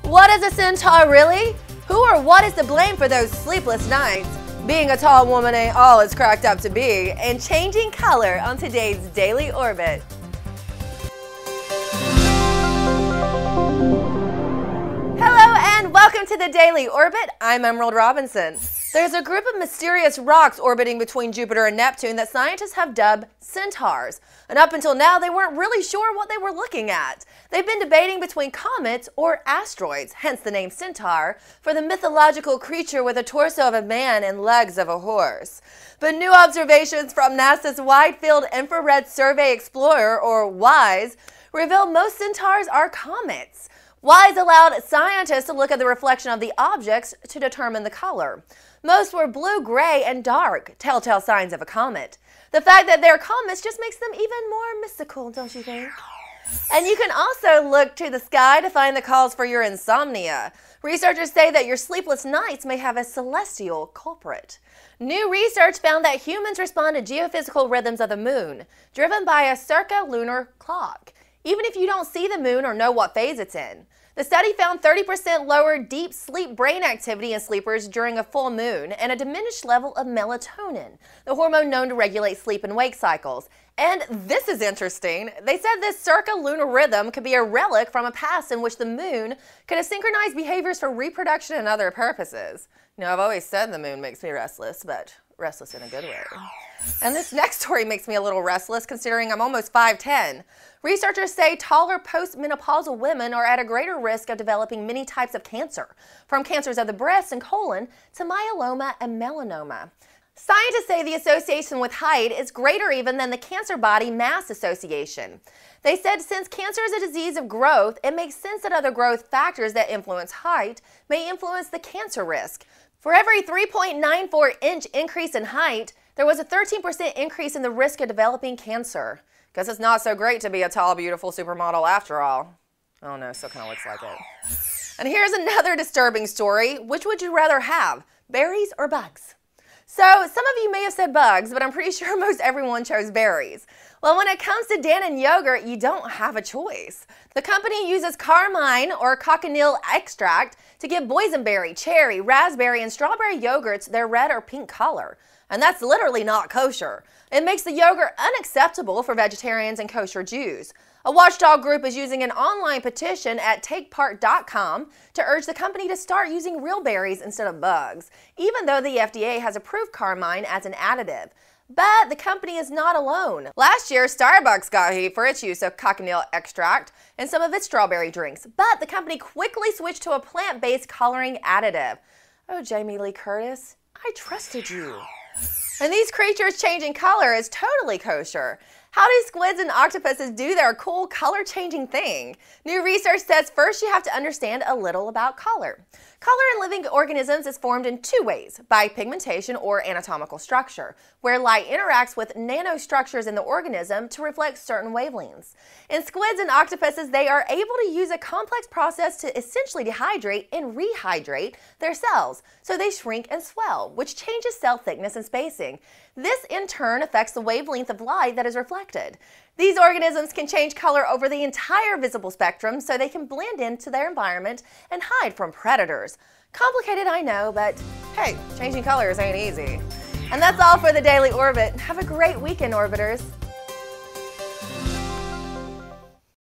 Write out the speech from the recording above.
What is a centaur really? Who or what is to blame for those sleepless nights? Being a tall woman ain't all it's cracked up to be, and changing color on today's Daily Orbit. Hello and welcome to the Daily Orbit. I'm Emerald Robinson. There's a group of mysterious rocks orbiting between Jupiter and Neptune that scientists have dubbed centaurs. And up until now, they weren't really sure what they were looking at. They've been debating between comets or asteroids, hence the name centaur, for the mythological creature with a torso of a man and legs of a horse. But new observations from NASA's Wide Field Infrared Survey Explorer, or WISE, reveal most centaurs are comets. WISE allowed scientists to look at the reflection of the objects to determine the color. Most were blue, gray, and dark, telltale signs of a comet. The fact that they're comets just makes them even more mystical, don't you think? And you can also look to the sky to find the cause for your insomnia. Researchers say that your sleepless nights may have a celestial culprit. New research found that humans respond to geophysical rhythms of the moon, driven by a circa-lunar clock, even if you don't see the moon or know what phase it's in. The study found 30% lower deep sleep brain activity in sleepers during a full moon and a diminished level of melatonin, the hormone known to regulate sleep and wake cycles. And this is interesting. They said this circa-lunar rhythm could be a relic from a past in which the moon could have synchronized behaviors for reproduction and other purposes. You know, I've always said the moon makes me restless, but restless in a good way. And this next story makes me a little restless considering I'm almost 5'10". Researchers say taller postmenopausal women are at a greater risk of developing many types of cancer, from cancers of the breast and colon to myeloma and melanoma. Scientists say the association with height is greater even than the cancer body mass association. They said since cancer is a disease of growth, it makes sense that other growth factors that influence height may influence the cancer risk. For every 3.94-inch increase in height, there was a 13% increase in the risk of developing cancer. Guess it's not so great to be a tall, beautiful supermodel after all. Oh no, still kind of looks like it. And here's another disturbing story. Which would you rather have, berries or bugs? So some of you may have said bugs, but I'm pretty sure most everyone chose berries. Well, when it comes to Dannon yogurt, you don't have a choice. The company uses carmine or cochineal extract to give boysenberry, cherry, raspberry, and strawberry yogurts their red or pink color. And that's literally not kosher. It makes the yogurt unacceptable for vegetarians and kosher Jews. A watchdog group is using an online petition at takepart.com to urge the company to start using real berries instead of bugs, even though the FDA has approved carmine as an additive. But the company is not alone. Last year, Starbucks got heat for its use of cochineal extract in some of its strawberry drinks, but the company quickly switched to a plant-based coloring additive. Oh, Jamie Lee Curtis, I trusted you. And these creatures changing color is totally kosher. How do squids and octopuses do their cool color-changing thing? New research says first you have to understand a little about color. Color in living organisms is formed in two ways, by pigmentation or anatomical structure, where light interacts with nanostructures in the organism to reflect certain wavelengths. In squids and octopuses, they are able to use a complex process to essentially dehydrate and rehydrate their cells, so they shrink and swell, which changes cell thickness and spacing. This in turn affects the wavelength of light that is reflected. These organisms can change color over the entire visible spectrum so they can blend into their environment and hide from predators. Complicated, I know, but hey, changing colors ain't easy. And that's all for the Daily Orbit. Have a great weekend, Orbiters.